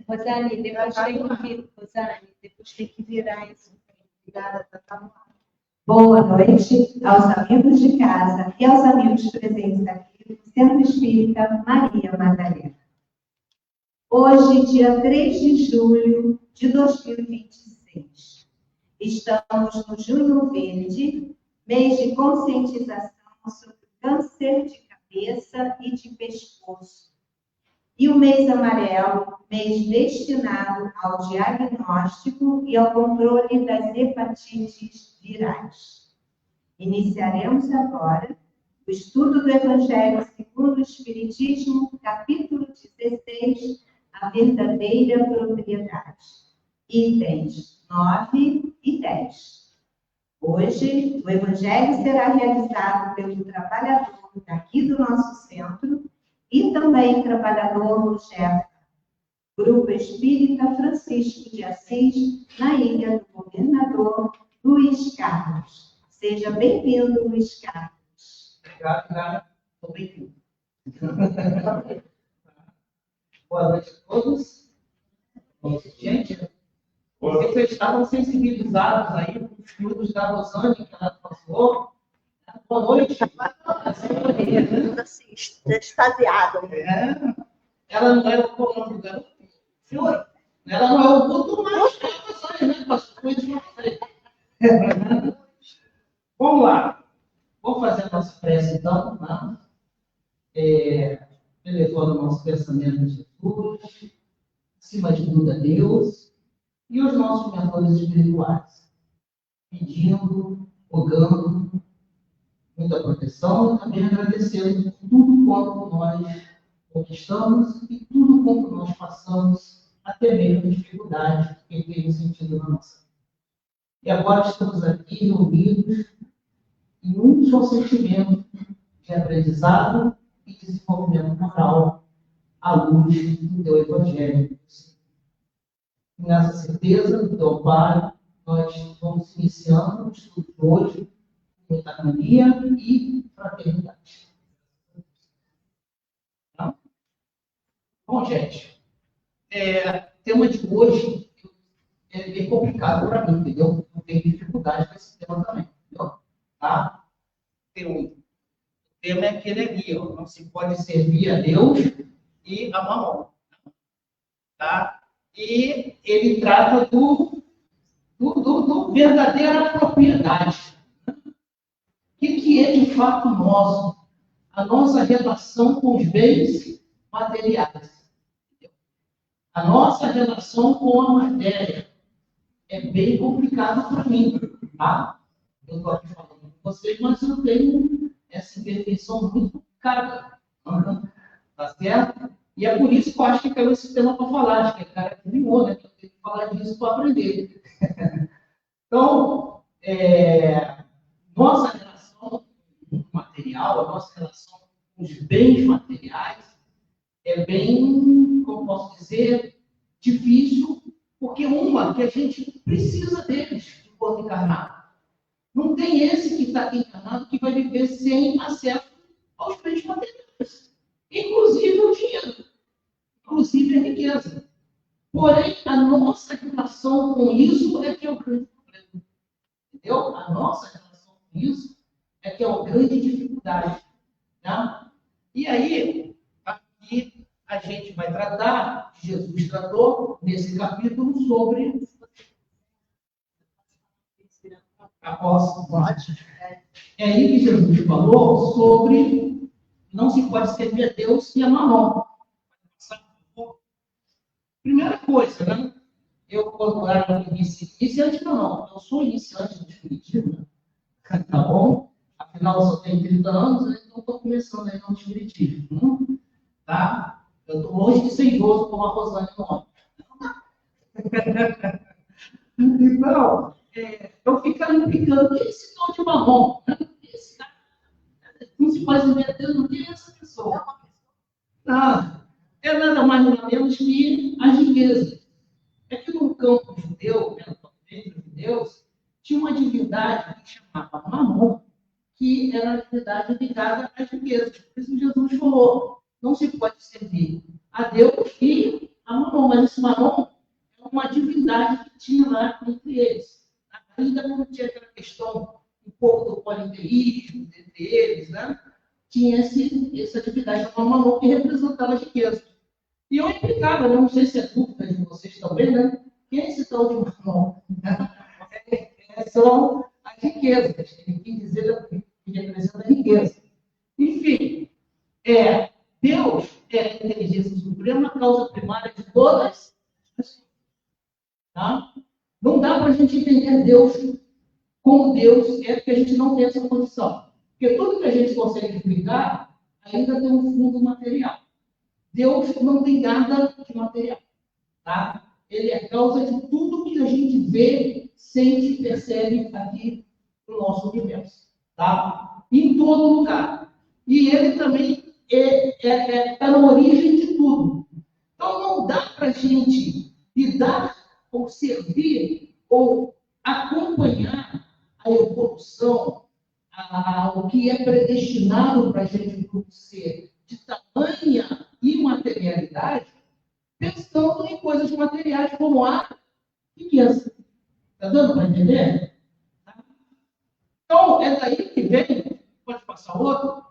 Rosane, depois tem que virar isso. Obrigada, tá. Boa noite aos amigos de casa e aos amigos presentes aqui no Centro Espírita Maria Madalena. Hoje, dia 3 de julho de 2026, estamos no Junho Verde, mês de conscientização sobre câncer de cabeça e de pescoço. E o mês amarelo, mês destinado ao diagnóstico e ao controle das hepatites virais. Iniciaremos agora o estudo do Evangelho segundo o Espiritismo, capítulo 16, a verdadeira propriedade. Itens 9 e 10. Hoje, o Evangelho será realizado pelo trabalhador daqui do nosso centro e também trabalhador no GEF, Grupo Espírita Francisco de Assis, na Ilha do Governador Luiz Carlos. Seja bem-vindo, Luiz Carlos. Obrigado, cara. Estou bem-vindo. Boa noite a todos. Gente, vocês estavam sensibilizados aí com os estudos da Rosane que ela passou. Boa noite. Extasiado. Ela não era o comando do garoto. Ela não é o culto mais que a Rosane, né? As coisas não sei. Vamos lá. Vamos fazer a nossa prece, então. Né? Elevando o nosso pensamento a Jesus, acima de tudo a Deus, e os nossos mentores espirituais. Pedindo, rogando, muita proteção, e também agradecendo por tudo quanto nós conquistamos e tudo quanto nós passamos, até mesmo dificuldades que temos sentido na nossa vida. E agora estamos aqui reunidos em um só sentimento de aprendizado e desenvolvimento moral à luz do teu Evangelho. E nessa certeza do teu Pai, nós vamos iniciando o estudo de hoje com muita harmonia e fraternidade. Tá? Bom, gente, o tema de hoje é bem complicado para mim, entendeu? Eu tenho dificuldade com esse tema também, entendeu? Tá? O tema é aquele ali, ó, não se pode servir a Deus e a mamão. Tá? E ele trata do verdadeira propriedade. O que é de fato nosso? A nossa relação com os bens materiais. A nossa relação com a matéria é bem complicada para mim. Tá? Eu estou aqui falando com vocês, mas eu tenho essa imperfeição muito complicada. Tá certo? E é por isso que eu acho que caiu esse tema para falar. Acho que é cara que criou, né? Que eu tenho que falar disso para aprender. Então, nossa relação com o material, a nossa relação com os bens materiais é bem, como posso dizer, difícil, porque que a gente precisa deles enquanto encarnado. Não tem esse que está aqui encarnado que vai viver sem acesso aos bens materiais, inclusive o dinheiro, inclusive a riqueza. Porém, a nossa relação com isso é que é o grande problema. Entendeu? A nossa relação com isso é que é uma grande dificuldade. Tá? E aí, aqui a gente vai tratar, Jesus tratou nesse capítulo sobre é aí que Jesus falou sobre não se pode servir a Deus e a mamão. Primeira coisa, né? Eu, quando era iniciante, não. Eu sou iniciante no Espiritismo, né? Tá bom? Afinal, eu só tenho 30 anos, né? Então estou começando aí no Espiritismo. Tá? Eu estou longe de ser idoso como a Rosane no Então, eu ficava implicando, que esse tal de marrom? Esse cara, não se pode meter no que é essa pessoa. Não, é nada mais nada menos que as riquezas. É que no campo judeu, dentro de Deus, tinha uma divindade que chamava Mamon, que era a divindade ligada às riquezas. Por isso Jesus falou, não se pode servir a Deus e a Mammon, mas esse Mammon é uma divindade que tinha lá entre eles. Ainda não tinha aquela questão um pouco do politeísmo entre eles, né? Tinha essa divindade chamada Mammon que representava a riqueza. E eu implicava, né? Não sei se é dúvida de vocês também, né? Quem é esse tal de Mammon? São as riquezas. Ele quis dizer que representa a riqueza. Enfim, Deus é a inteligência suprema, a causa primária de todas as coisas. Tá? Não dá para a gente entender Deus como Deus porque a gente não tem essa condição. Porque tudo que a gente consegue explicar ainda tem um fundo material. Deus não tem nada de material. Tá? Ele é a causa de tudo que a gente vê, sente, percebe aqui no nosso universo. Tá? Em todo lugar. E ele também está na origem de tudo. Então, não dá para a gente lidar ou servir ou acompanhar a evolução, o que é predestinado para a gente ser de tamanha imaterialidade, pensando em coisas materiais como a riqueza. Está dando para entender? Então, é daí que vem, pode passar outro,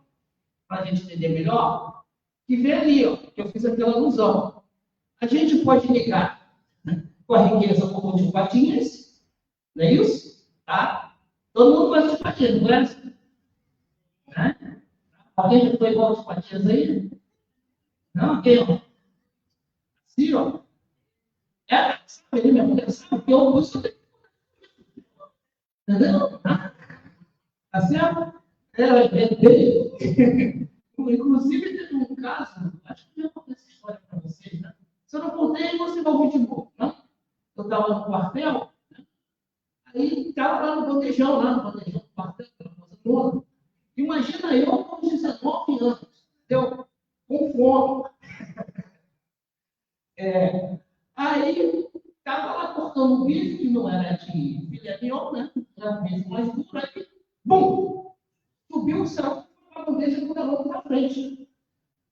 para a gente entender melhor, que vem ali, ó, que eu fiz aquela alusão. A gente pode ligar, né, com a riqueza como de patinhas, não é isso? Tá? Todo mundo gosta de patinhas, não é? Né? Alguém já foi igual de patinhas aí? Não? Alguém? Assim, ó. Sabe, ele mesmo, sabe que eu uso. Entendeu? Tá certo? Inclusive, teve um caso, acho que eu já contei essa história para vocês, né? Se eu não contei, você vai ouvir de novo, né? Eu estava no quartel, né? Aí estava lá no bandejão do quartel, aquela coisa toda. Imagina eu com 19 anos, entendeu? Com fome. Aí estava lá cortando um bife, que não era de filé mignon, né? Era um bife mais duro, aí, bum! Subiu o céu, a bandeja do garoto na frente.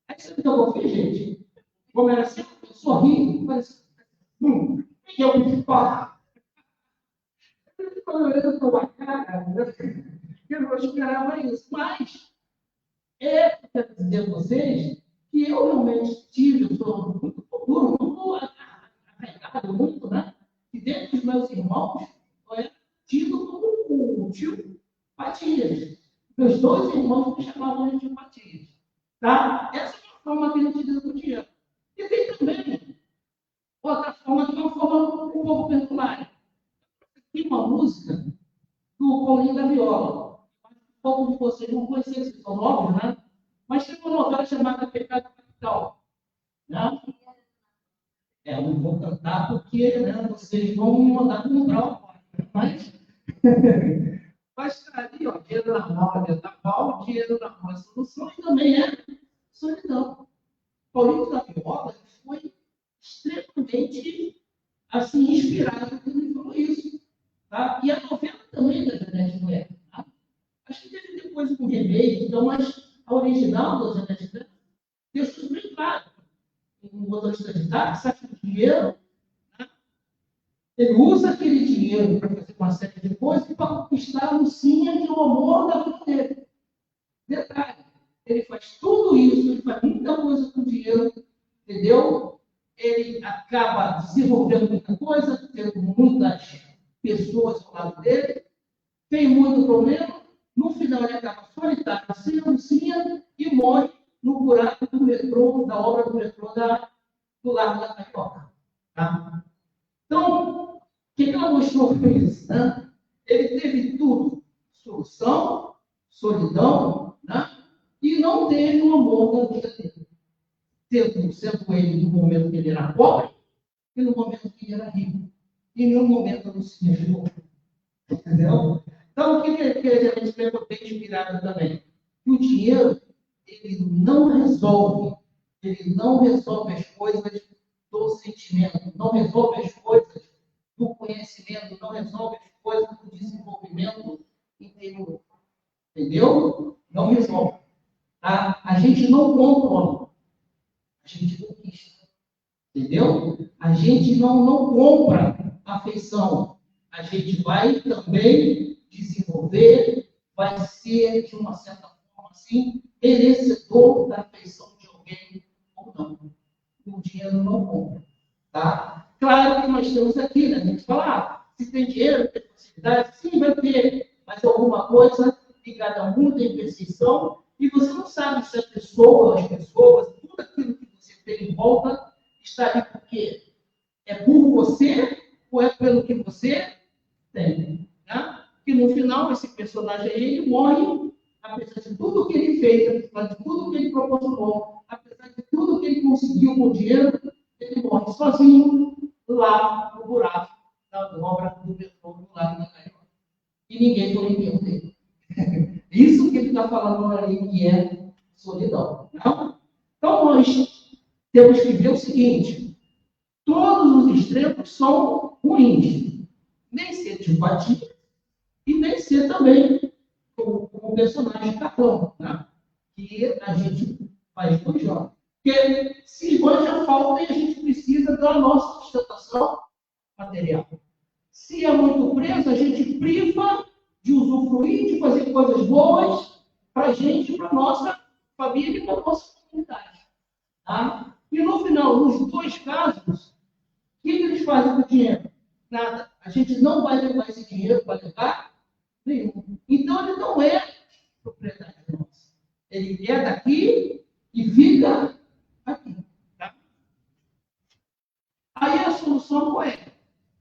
Aí sabe o que eu fiz, gente? Como era assim, eu sorri, parece, peguei o bife para. Eu ficou olhando para a cara, eu não esperava isso. Mas, quero dizer a vocês que eu realmente tive, eu sou muito futuro, muito arraigado, muito, né? E dentro dos meus irmãos, eu era tido como o tio Patias. Meus dois irmãos me chamavam de tio Patias. Tá? Essa é uma forma que a gente diz do dinheiro. E tem também outra forma, que é uma forma um pouco perdulária. Tem uma música do Paulinho da Viola. Pouco de vocês não conheciam, vocês são novos, né? Mas tem uma novela chamada Pecado Capital. Né? Eu não vou cantar porque, né, vocês vão me mandar comprar o quarto. Mas está ali, ó, dinheiro na mão é vendaval, dinheiro na mão é solução e também é solidão. Paulinho da Viola foi extremamente assim, inspirado quando ele falou isso. Tá? E a novela também da Janete Moreira. Tá? Acho que teve depois um remake, então, mas a original da Janete Moreira deixou isso bem claro. Um motorista de táxi, sabe o dinheiro, né? Ele usa aquele dinheiro para fazer uma série de coisas e para conquistar a Lucinha, que é o amor da vida dele. Detalhe, ele faz tudo isso, ele faz muita coisa com dinheiro, entendeu? Ele acaba desenvolvendo muita coisa, tendo muitas pessoas ao lado dele, tem muito problema, no final ele acaba solitário, sem a Lucinha, e morre no buraco do metrô, da obra do metrô do Largo da Carioca. Tá? Então, o que ela mostrou foi isso? Né? Ele teve tudo: solução, solidão, né? E não teve um amor da vida dele. Sendo ele no momento que ele era pobre e no momento que ele era rico. E em nenhum momento não se ajudou. Entendeu? Então, o que a gente pegou bem inspirado também? Que o dinheiro, ele não resolve as coisas do sentimento, não resolve as coisas do conhecimento, não resolve as coisas do desenvolvimento interior. Entendeu? Não resolve. Tá? A gente não controla, a gente conquista. Entendeu? A gente não compra afeição. A gente vai também desenvolver, vai ser, de uma certa forma, assim, merecedor da afeição de alguém ou não. O dinheiro não compra. Tá? Claro que nós temos aqui, né? A gente fala, se tem dinheiro, tem possibilidade, sim, vai ter, mas alguma coisa ligada a muita imperfeição, e você não sabe se a pessoa, as pessoas, tudo aquilo que você tem em volta, está ali por quê? É por você ou é pelo que você tem? Né? Que no final, esse personagem aí, ele morre, apesar de tudo que ele fez, apesar de tudo que ele proporcionou, apesar de tudo que ele conseguiu com o dinheiro, ele morre sozinho lá no buraco da obra do metrô do lado da Gaiola. E ninguém foi enviado dele. Isso que ele está falando ali que é solidão. Não? Então, nós temos que ver o seguinte: todos os extremos são ruins. Nem ser de empatia e nem ser também como personagem cartão, né? Que a gente faz com jovem. Porque se esbanja falta e a gente precisa da nossa sustentação material. Se é muito preso, a gente priva de usufruir, de fazer coisas boas para a gente, para a nossa família e para a nossa comunidade. Tá? E no final, nos dois casos, o que eles fazem com o dinheiro? Nada. A gente não vai levar esse dinheiro para levar nenhum. Então, ele não é propriedade nossa. Ele é daqui e fica aqui. Tá? Aí a solução qual é?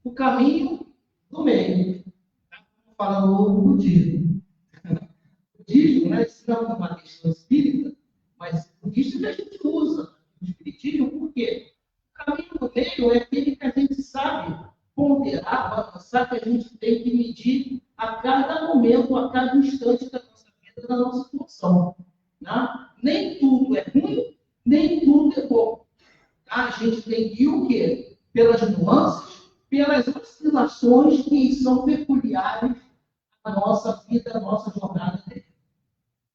O caminho do meio. Tá? Fala o budismo. O budismo, né, isso não é uma questão espírita, mas o budismo a gente usa o espiritismo por quê? O caminho do meio é aquele que a gente sabe ponderar, balançar, que a gente tem que medir a cada momento, a cada instante da nossa vida, da nossa situação. Né? Nem tudo é ruim, nem tudo é bom. Tá? A gente tem que ir o quê? Pelas nuances, pelas oscilações que são peculiares à nossa vida, à nossa jornada.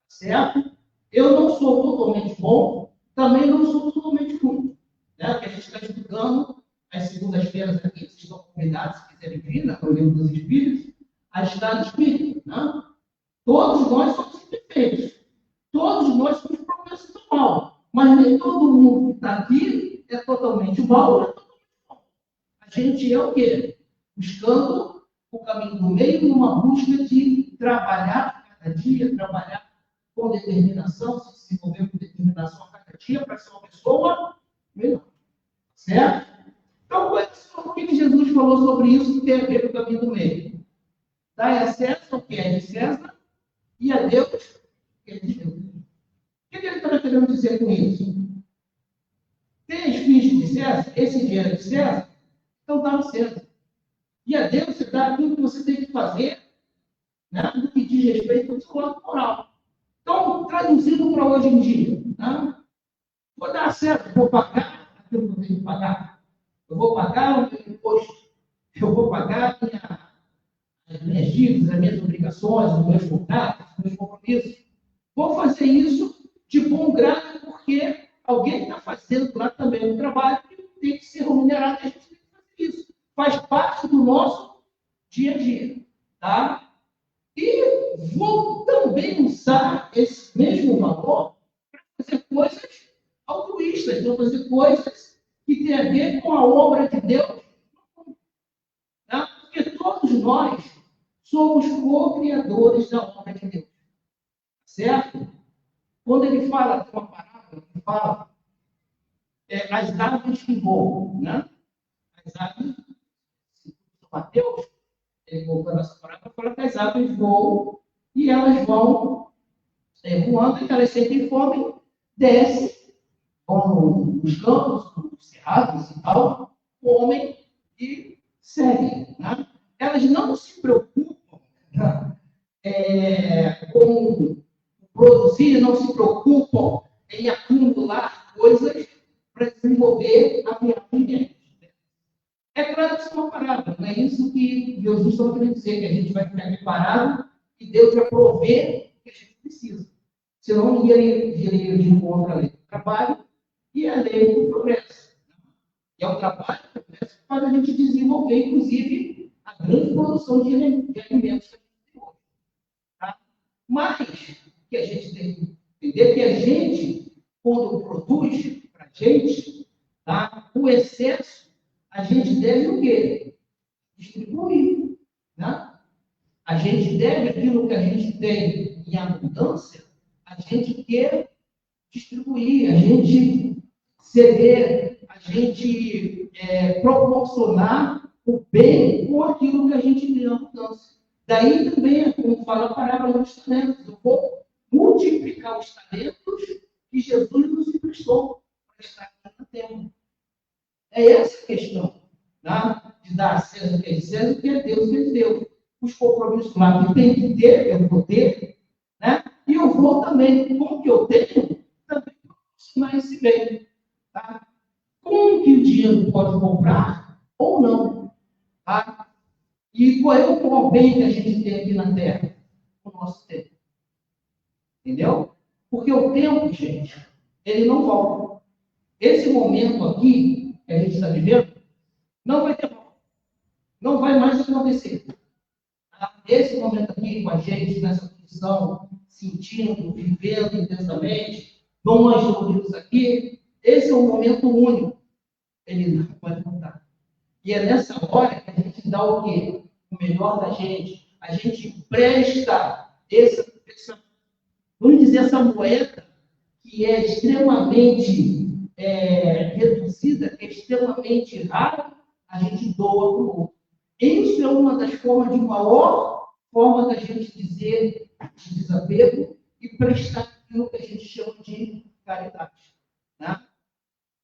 Certo? Eu não sou totalmente bom, também não sou totalmente ruim. Né? Porque a gente está estudando às segundas-feiras aqui, vocês estão convidados, se quiserem vir, né, para o livro dos Espíritos, a estado espírita. Né? Todos nós somos imperfeitos. Todos nós somos propensos ao mal. Mas nem todo mundo que está aqui é totalmente mal, é totalmente bom. A gente é o quê? Buscando o caminho do meio, numa busca de trabalhar cada dia, trabalhar com determinação, se desenvolver com determinação a cada dia para ser uma pessoa melhor. Certo? Então, o que Jesus falou sobre isso que tem a ver com o caminho do meio? Dai a César o que é de César e a Deus o que é de Deus. O que ele está querendo dizer com isso? Tem os fins de César, esse dinheiro é de César, então dá a César. E a Deus você dá aquilo que você tem que fazer, né, no que diz respeito ao seu lado moral. Então, traduzindo para hoje em dia, né, vou dar certo, vou pagar aquilo que eu tenho que pagar. Eu vou pagar o meu imposto, eu vou pagar as minhas dívidas, as minhas obrigações, os meus contratos, os meus compromissos. Vou fazer isso de bom grado, porque alguém está fazendo lá também um trabalho que tem que ser remunerado, e a gente tem que fazer isso. Faz parte do nosso dia a dia. Tá? E vou também usar esse mesmo valor para fazer coisas altruístas, para fazer coisas que têm a ver com a obra de Deus. Tá? Porque todos nós somos co-criadores da obra de Deus. Certo? Quando ele fala de uma parábola, ele fala as árvores que voam. Né? As árvores, São Mateus, ele voltou nessa parábola, fala que as árvores voam e elas vão voando, e elas sentem fome, descem, vão nos campos, nos cerrados e tal, comem e seguem. Né? Elas não se preocupam, né, com produzir, não se preocupam em acumular coisas para desenvolver a viagem. É claro que isso é uma parábola, não é isso que Jesus está querendo dizer, que a gente vai ficar preparado e Deus vai prover o que a gente precisa. Senão ninguém iria de encontro à lei do trabalho e à lei do progresso. E é um trabalho que faz a gente desenvolver, inclusive, a grande produção de alimentos que a gente tem hoje. Tá? Mas, o que a gente tem que entender que a gente, quando produz para a gente, tá? O excesso, a gente deve o quê? Distribuir. Né? A gente deve aquilo que a gente tem em abundância, a gente quer distribuir, a gente ceder, a gente proporcionar o bem com aquilo que a gente tem em abundância. Daí também, como fala a parábola dos talentos, eu vou multiplicar os talentos que Jesus nos emprestou para estar aqui na terra. É essa a questão, né? De dar a César o que é de César, o que é Deus, o que é de Deus. Os compromissos lá que tem que ter, eu vou ter, né? E eu vou também, com o que eu tenho, também proporcionar esse bem. Tá? Com o que o dinheiro pode comprar ou não. Tá? E qual é o bem que a gente tem aqui na Terra? O nosso tempo. Entendeu? Porque o tempo, gente, ele não volta. Esse momento aqui que a gente está vivendo, não vai ter volta. Não vai mais acontecer. Tá? Esse momento aqui com a gente, nessa posição, sentindo, vivendo intensamente, nós reunidos aqui, esse é um momento único. Ele não vai voltar. E é nessa hora que a gente dá o quê? O melhor da gente. A gente presta vamos dizer, essa moeda que é extremamente reduzida, que é extremamente rara, a gente doa para o outro. Isso é uma das formas de maior forma da gente dizer de desapego e prestar aquilo que a gente chama de caridade. Né?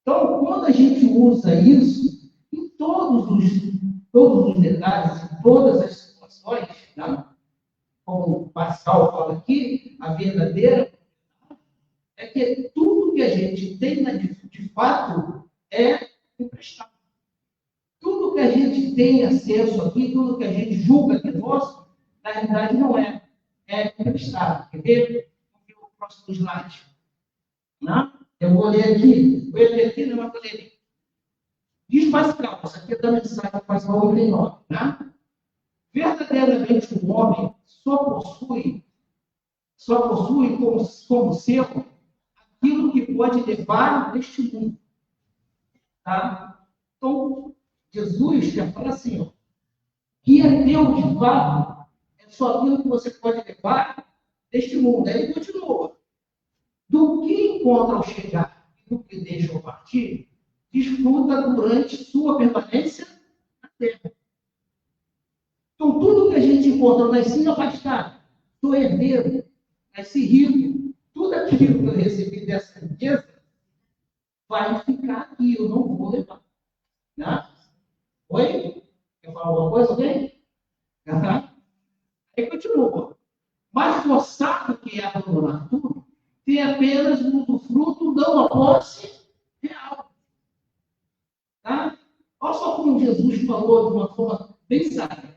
Então, quando a gente usa isso, em todos os detalhes, em todas as situações, né? Como o Pascal fala aqui, a verdadeira é que tudo que a gente tem de fato é emprestado. Tudo que a gente tem acesso aqui, tudo que a gente julga que é nosso, na realidade não é. É emprestado. Quer ver? Vamos ver o próximo slide. Né? Eu vou ler aqui. Vou ler aqui, não vou ler. Diz Pascal, isso aqui é da mensagem de Pascal 89. Né? Verdadeiramente o homem só possui como seu aquilo que pode levar neste mundo. Tá? Então, Jesus quer falar assim, ó, que é teu de fato, é só aquilo que você pode levar neste mundo. Aí ele continua. Do que encontra ao chegar e do que deixa ao partir, desfruta durante sua permanência na terra. Então, tudo que a gente encontra, nasci afastado, sou herdeiro, nasci rico, tudo aquilo que eu recebi dessa riqueza vai ficar aqui, eu não vou levar. Né? Oi? Quer falar alguma coisa, alguém? Aí continua. Mas forçado que é abandonar tudo, tem apenas um fruto, não a posse real. Tá? Olha só como Jesus falou de uma forma bem sábia.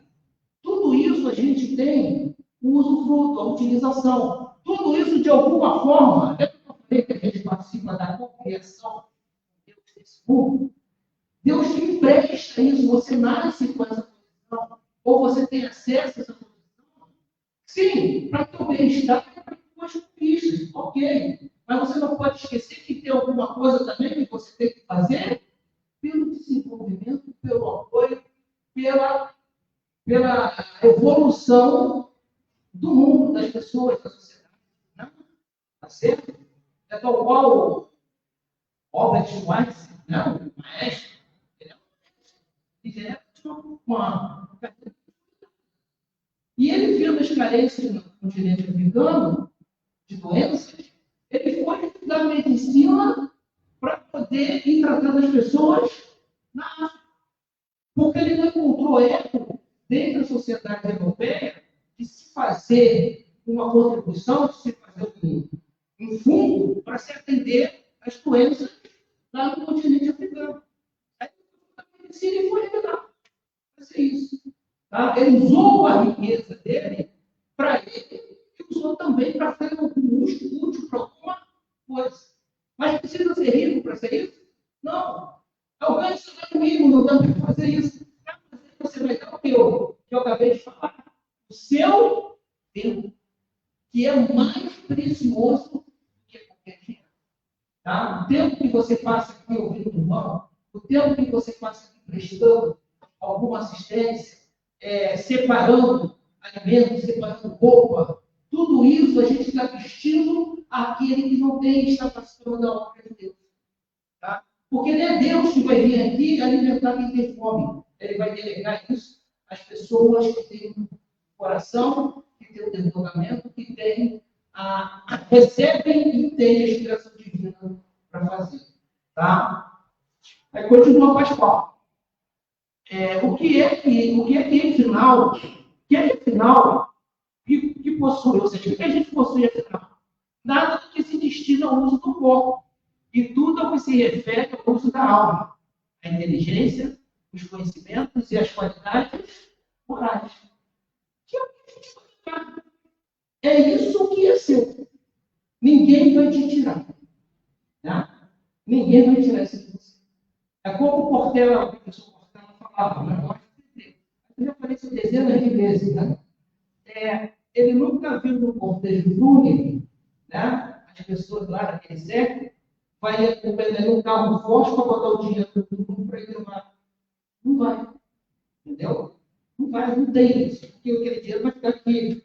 Tudo isso a gente tem o usufruto, a utilização. Tudo isso, de alguma forma, até que eu falei que a gente participa da cocriação de Deus nesse mundo, Deus te empresta isso, você nasce com essa posição, ou você tem acesso a essa posição. Sim, para o teu bem-estar, para tuas conquistas, ok. Mas você não pode esquecer que tem alguma coisa também que você tem que fazer pelo desenvolvimento, pelo apoio, pela evolução do mundo, das pessoas, da sociedade. Não? Tá certo? É tal qual o Albert Schweitzer, não? O maestro, ele é um maestro. Ele é uma e ele viu as carências no continente africano, de doenças, ele foi estudar medicina para poder ir tratando as pessoas na África. Porque ele não encontrou eco dentro da sociedade europeia de se fazer uma contribuição, de se fazer um fundo para se atender às doenças lá no continente africano. Aí a medicina foi legal fazer isso. Tá? Ele usou a riqueza dele para ele e usou também para fazer um uso útil para alguma coisa. Mas precisa ser rico para ser isso? Não. Alguém está comigo, não dá para fazer isso. Você vai dar o que eu acabei de falar. O seu tempo, que é mais precioso do que qualquer dinheiro. Tá? O tempo que você passa aqui ouvindo o irmão, o tempo que você passa aqui prestando alguma assistência, separando alimentos, separando roupa, tudo isso a gente está vestindo aquele que não tem, está participando da obra de Deus. Tá? Porque não é Deus que vai vir aqui alimentar quem tem fome. Ele vai delegar isso às pessoas que têm um coração, que têm um desenvolvimento, que têm recebem e têm a inspiração divina para fazer. Tá? Aí continua Pascoal. O que é que afinal, que possui? Ou seja, o que a gente possui afinal? Nada do que se destina ao uso do corpo. E tudo ao que se refere ao uso da alma. A inteligência, os conhecimentos e as qualidades morais. Que é o que a gente vai tirar. É isso que é seu. Ninguém vai te tirar. Né? Ninguém vai tirar isso de você. É como o Portela, o professor Portela falava, né? Eu já falei isso dezenas de vezes, né? Ele nunca viu no cortejo fúnebre, né? As pessoas lá daquele século vai acompanhar um carro forte para botar o dinheiro do mundo para ele levar. Não vai. Entendeu? Não vai, não tem isso. Porque aquele dinheiro vai ficar aqui.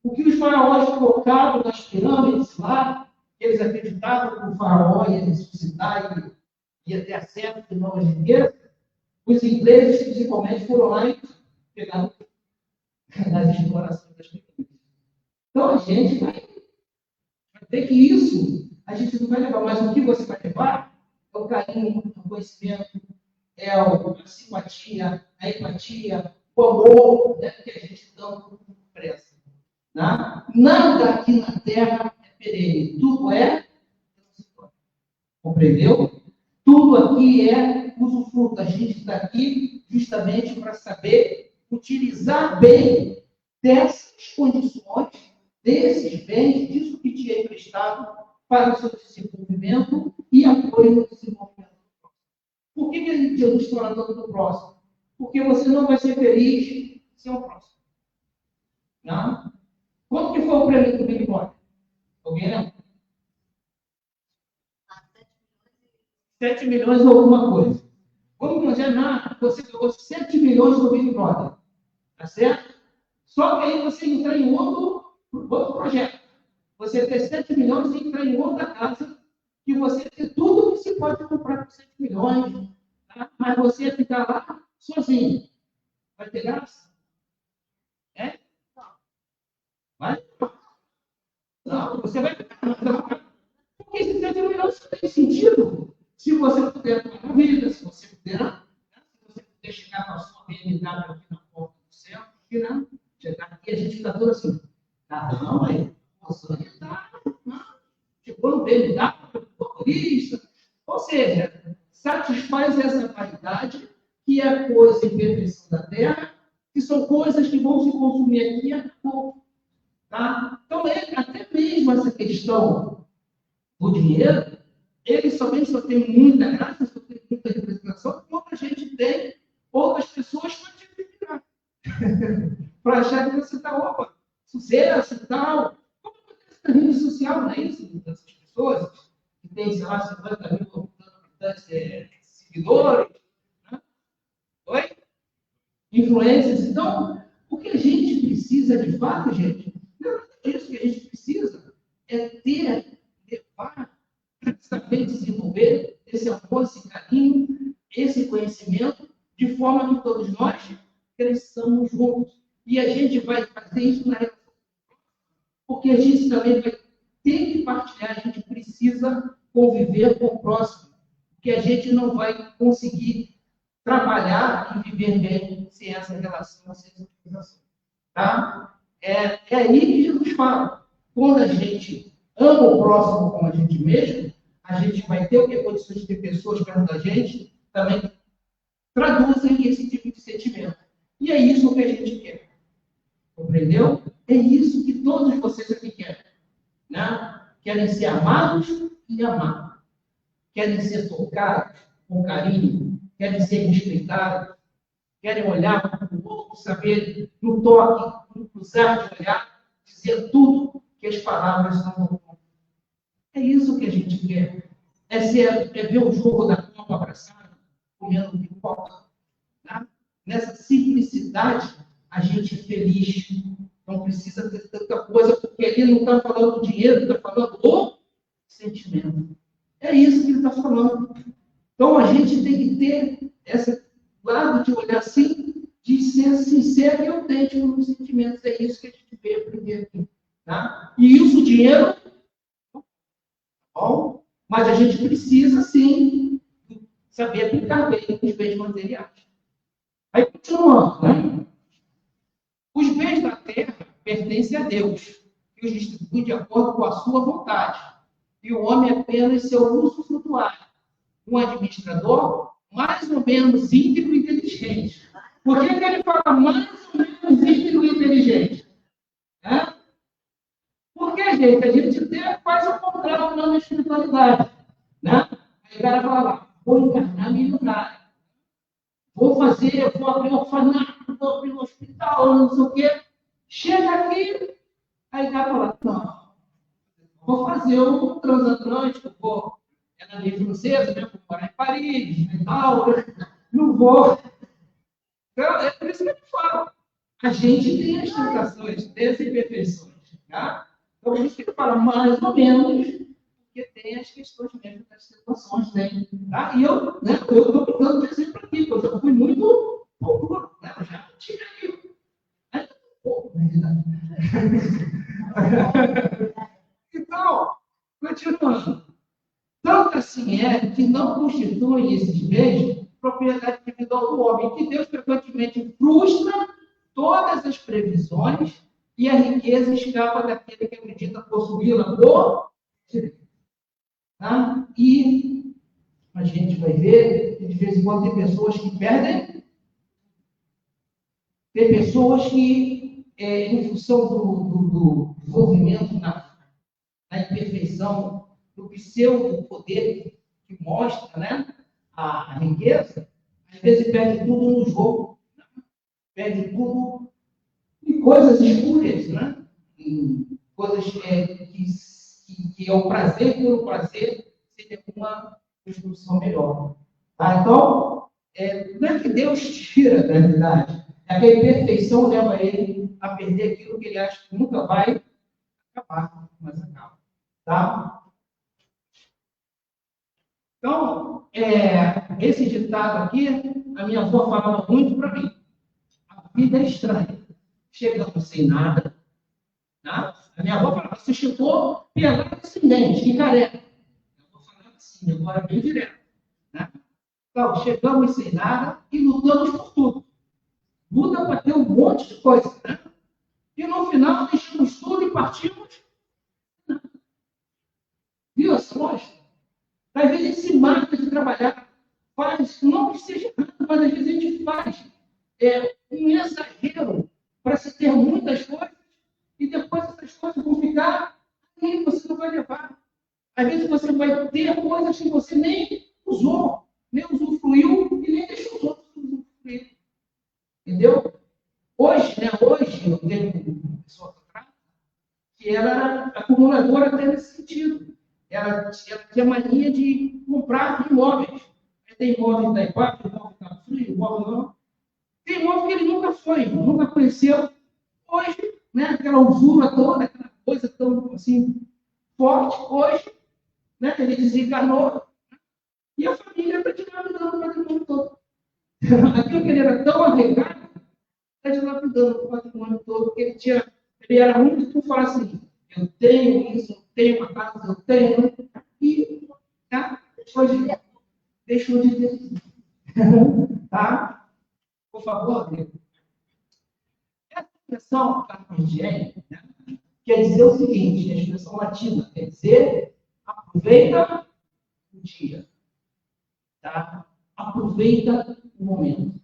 O que os faraós colocaram nas pirâmides lá, eles acreditavam que o faraó ia ressuscitar e ia ter acesso de novas riquezas, os ingleses, principalmente, foram lá e pegaram nas explorações das pirâmides. Então, a gente vai ter que isso, a gente não vai levar, mas o que você vai levar é o carinho, o conhecimento, a simpatia, a empatia, o amor, né, que a gente tanto preza. Né? Nada aqui na Terra é perene, tudo é transitório. Compreendeu? Tudo aqui é usufruto. A gente está aqui justamente para saber utilizar bem dessas condições, desses bens, disso que te é emprestado para o seu desenvolvimento e apoio no desenvolvimento do próximo. Por que Jesus fala tanto do próximo? Porque você não vai ser feliz sem o próximo. Não? Quanto que foi o prêmio do Big Brother? Alguém lembra? 7 milhões ou alguma coisa. Vamos imaginar, você ganhou 7 milhões do Big Brother. Tá certo? Só que aí você entra em outro projeto. Você tem 7 milhões e entra em outra casa que você tem tudo que se pode comprar com 7 milhões. Tá? Mas você ficar lá sozinho. Vai ter graça? Vai? Não, você vai ficar. Porque esses 7 milhões não tem sentido. Se você puder tomar uma vida, se você puder chegar com a sua BMW aqui na porta do céu, que não, chegar aqui a gente fica todo assim, não, aí, nossa, chegou no BMW, motorista, ou seja, satisfaz essa vaidade que é coisa em perfeição da terra, que são coisas que vão se consumir aqui a pouco. Tá? Então, até mesmo essa questão do dinheiro, ele somente só tem muita graça, só tem muita representação, como a gente tem outras pessoas para te criticar. Para achar que você está, opa, sucesso e tal. Como acontece na rede social, não é isso? Dessas pessoas que tem, sei lá, 50 mil seguidores. Né? Oi? Influências. Então, o que a gente precisa de fato, gente, não é isso que a gente precisa, é levar, saber desenvolver esse amor, esse carinho, esse conhecimento, de forma que todos nós cresçamos juntos. E a gente vai fazer isso na relação. Porque a gente também vai ter que partilhar, a gente precisa conviver com o próximo. Porque a gente não vai conseguir trabalhar e viver bem sem essa relação, sem essa organização. Tá? É aí que Jesus fala. Quando a gente ama o próximo como a gente mesmo, a gente vai ter o que? Condições de ter pessoas perto da gente também traduzem esse tipo de sentimento. E é isso que a gente quer. Compreendeu? É isso que todos vocês aqui querem. Né? Querem ser amados e amar. Querem ser tocados com carinho, querem ser respeitadas, querem olhar para o outro, saber no toque, no cruzar de olhar, dizer tudo que as palavras não vão. É isso que a gente quer. É ver o jogo da Copa abraçado, comendo pipoca. Tá? Nessa simplicidade, a gente é feliz. Não precisa ter tanta coisa, porque ele não está falando do dinheiro, está falando do sentimento. É isso que ele está falando. Então, a gente tem que ter esse lado de olhar assim, de ser sincero e autêntico nos sentimentos. É isso que a gente veio aprender aqui. Tá? E isso, o dinheiro, bom, mas a gente precisa, sim, saber aplicar bem os bens materiais. Aí, continuando, né? Os bens da terra pertencem a Deus, que os distribui de acordo com a sua vontade. E o homem é apenas seu usufrutuário. Um administrador mais ou menos íntegro e inteligente. Por que ele fala mais ou menos íntegro e inteligente? É? Porque, gente, a gente faz o contrário na espiritualidade. Né? Aí o cara fala lá, vou encarnar milionário. Vou abrir um orfanato, vou abrir um hospital, não sei o quê. Chega aqui, aí o cara fala, não, vou fazer um transatlântico, vou na lei francesa, né? Vou morar em Paris, e tal, não vou. Então, é por isso que eu falo. A gente tem as tentações, tem as imperfeições. Tá? Então, a gente fala mais ou menos, porque tem as questões mesmo das situações, né? Tá? E eu estou dando exemplo aqui, porque eu fui muito pouco, né? Eu já tinha aqui. Pouco, na verdade. Então, continuando. Tanto assim é que não constituem esses bens propriedade individual do homem, que Deus frequentemente frustra todas as previsões e a riqueza escapa daquele que acredita possuí-la por direito. Tá? E a gente vai ver que de vez em quando tem pessoas que perdem, tem pessoas que, em função do desenvolvimento na imperfeição, do pseudo-poder que mostra, né, a riqueza, às vezes perde tudo no jogo, né? Perde tudo em coisas espúrias, né? Em coisas que é o prazer pelo prazer, sem ter uma construção melhor. Tá? Então, não é que Deus tira da realidade, é que a imperfeição leva ele a perder aquilo que ele acha que nunca vai acabar, mas acaba. Tá? Então, esse ditado aqui, a minha avó falava muito para mim. A vida é estranha. Chegamos sem nada. Tá? A minha avó falava, você chegou pelado e sem dente, que careca. Eu vou falar assim, agora bem direto. Né? Então, chegamos sem nada e lutamos por tudo. Luta para ter um monte de coisa. Né? E no final, deixamos tudo e partimos. Viu essa lógica? Às vezes a gente se mata de trabalhar, faz, não que seja errado, mas às vezes a gente faz um exagero para se ter muitas coisas e depois essas coisas vão ficar e você não vai levar. Às vezes você vai ter coisas que você nem usou, nem usufruiu e nem deixou os outros usufruir. Entendeu? Hoje eu tenho uma pessoa que ela era acumuladora até nesse sentido. Ela tinha mania de comprar imóveis. Tem imóveis da IPAP, imóvel da Frio, imóvel não. Tem imóvel que ele nunca foi, nunca conheceu. Hoje, né, aquela usura toda, aquela coisa tão assim, forte, hoje, né, ele desencarnou e a família está dilapidando o patrimônio todo. Aquilo que ele era tão arregado, está dilapidando o patrimônio todo, porque ele era muito por falar assim, eu tenho isso, eu tenho uma casa, eu tenho, e tá? Hoje deixou de ter. Tá? Por favor, amigo. Essa expressão carpe-diem, né, quer dizer o seguinte, a expressão latina quer dizer aproveita o dia. Tá? Aproveita o momento.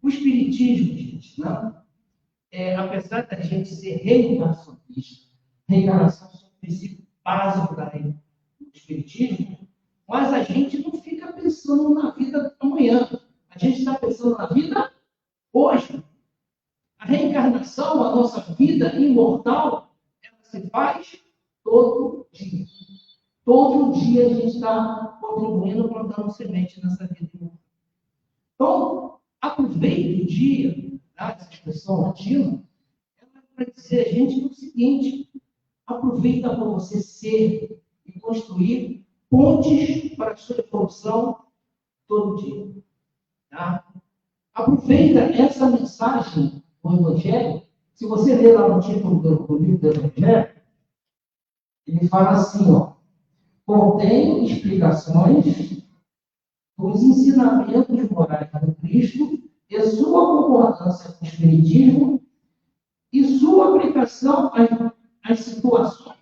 O espiritismo, gente, não? Apesar da gente ser reencarnacionista, reencarnação é um princípio básico do espiritismo, mas a gente não fica pensando na vida amanhã. está pensando na vida hoje. A reencarnação, a nossa vida imortal, ela se faz todo dia. Todo dia a gente está contribuindo, plantando semente nessa vida imortal. Então, aproveite o dia, tá? Essa expressão latina, ela vai dizer a gente o seguinte: aproveita para você ser e construir pontes para a sua evolução todo dia. Tá? Aproveita essa mensagem do Evangelho. Se você ler lá no título do livro do Evangelho, ele fala assim, ó: contém explicações dos ensinamentos morais do Cristo e sua concordância com o Espiritismo e sua aplicação às situações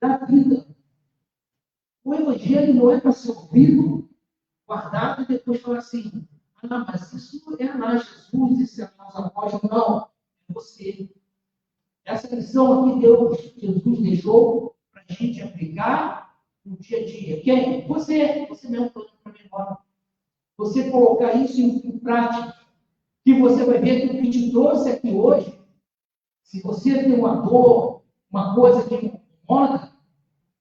da vida. O Evangelho não é para ser ouvido, guardado e depois falar assim: ah, mas isso é lá Jesus, isso é lá os apóstolos. Não, é você. Essa lição aqui Jesus deixou para a gente aplicar no dia a dia. Quem? Você. Você mesmo está olhando para mim agora. Você colocar isso em prática, que você vai ver que o que te trouxe aqui hoje, se você tem uma dor, uma coisa que incomoda,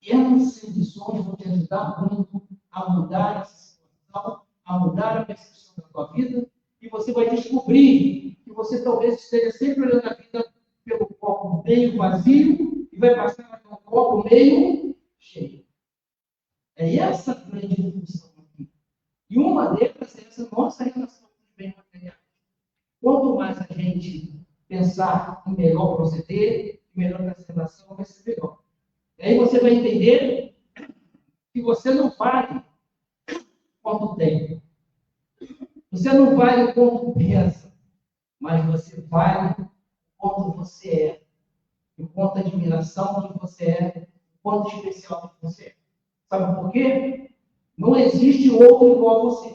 essas lições vão te ajudar muito a mudar essa situação, a mudar a percepção da tua vida, e você vai descobrir que você talvez esteja sempre olhando a vida pelo copo meio vazio e vai passar pelo copo meio cheio. É essa a grande função aqui. E uma delas é essa nossa relação com os bens materiais. Quanto mais a gente pensar em melhor proceder, melhor essa relação vai ser melhor. E aí você vai entender que você não vale quanto tem. Você não vale quanto pensa, mas você vale quanto você é. E quanto admiração que você é, quanto especial que você é. Sabe por quê? Não existe outro igual a você.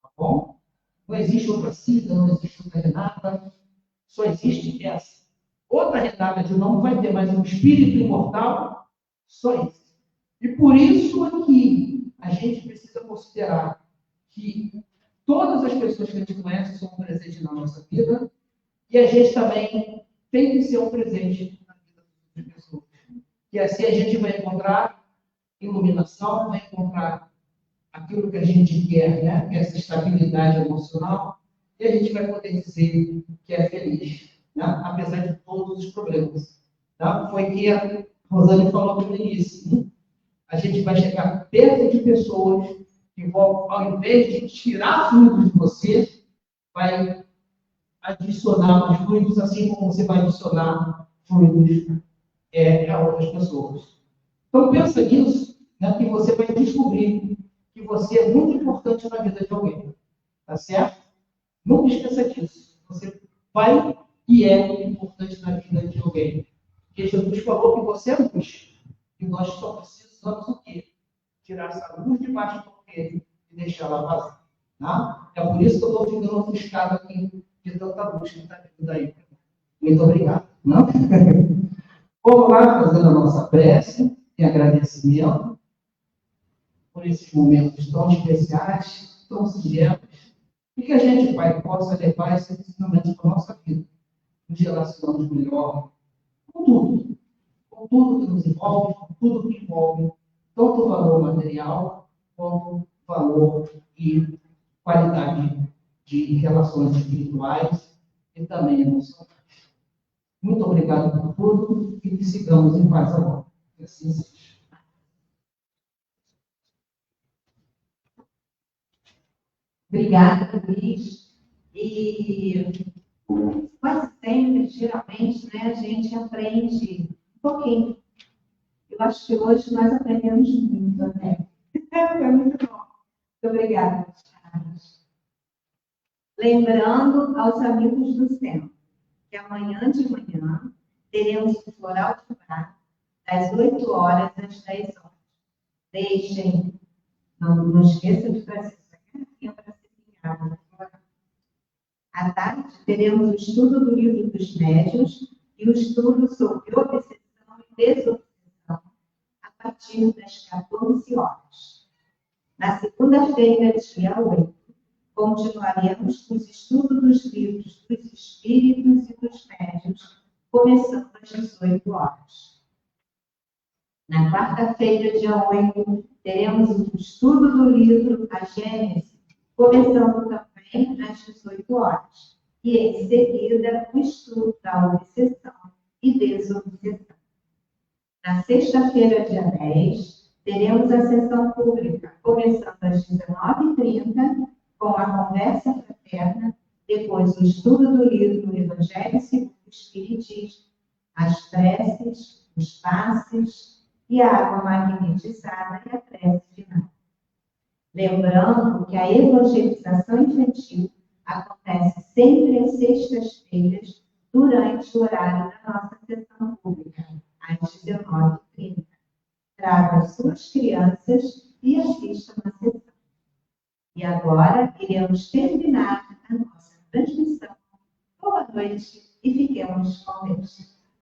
Tá bom? Não existe outra Cida, não existe outra Renata. Só existe essa. Outra Renata de não vai ter mais um espírito imortal, só isso. E por isso aqui a gente precisa considerar que todas as pessoas que a gente conhece são um presente na nossa vida e a gente também tem que ser um presente na vida das pessoas. E assim a gente vai encontrar iluminação, vai encontrar aquilo que a gente quer, né? Que é essa estabilidade emocional, e a gente vai poder dizer que é feliz, né? Apesar de todos os problemas. Tá? Foi que a Rosane falou no início. Né? A gente vai chegar perto de pessoas que vão, ao invés de tirar fluidos de você, vai adicionar mais fluidos, assim como você vai adicionar fluidos a outras pessoas. Então, pensa nisso, né, que você vai descobrir que você é muito importante na vida de alguém. Tá certo? Nunca esqueça disso. Você vai e é importante na vida de alguém. Porque Jesus falou que você é luz. E nós só precisamos o quê? Tirar essa luz debaixo do quê? E deixá-la vazar. Tá? É por isso que eu estou ficando ofuscado aqui de tanta luz que está vindo daí. Muito obrigado. Não? Vamos lá fazendo a nossa prece e agradecimento por esses momentos tão especiais, tão singelos, e que a gente, Pai, possa levar esses ensinamentos para a nossa vida, nos relacionando melhor com tudo que nos envolve, com tudo que envolve tanto o valor material, quanto valor e qualidade de relações espirituais e também emocionais. Muito obrigado por tudo e que sigamos em paz agora. Que assim seja. Obrigada, Luiz. E quase sempre, geralmente, né, a gente aprende um pouquinho. Eu acho que hoje nós aprendemos muito, né? Foi muito bom. Muito obrigada, Charles. Lembrando aos amigos do centro que amanhã de manhã teremos o Floral de Bar, das 8 horas às 10 horas. Deixem, não esqueçam de trazer essa garrafinha para ser ligada. À tarde, teremos o estudo do Livro dos Médiuns e o estudo sobre obsessão e desobsessão a partir das 14 horas. Na segunda-feira, dia 8, continuaremos com os estudos dos livros dos Espíritos e dos Médiuns, começando às 18 horas. Na quarta-feira, dia 8, teremos o estudo do livro A Gênese, começando também às 18 horas. E, em seguida, o estudo da obsessão e desobsessão. Na sexta-feira, dia 10, teremos a sessão pública, começando às 19h30, com a conversa fraterna, depois o estudo do livro Evangelho segundo o Espiritismo, as preces, os passes e a água magnetizada e a prece final. Lembrando que a evangelização infantil acontece sempre às sextas-feiras, durante o horário da nossa sessão pública, às 19h30. Traga suas crianças e assistam à sessão. E agora iremos terminar a nossa transmissão. Boa noite e fiquemos com Deus.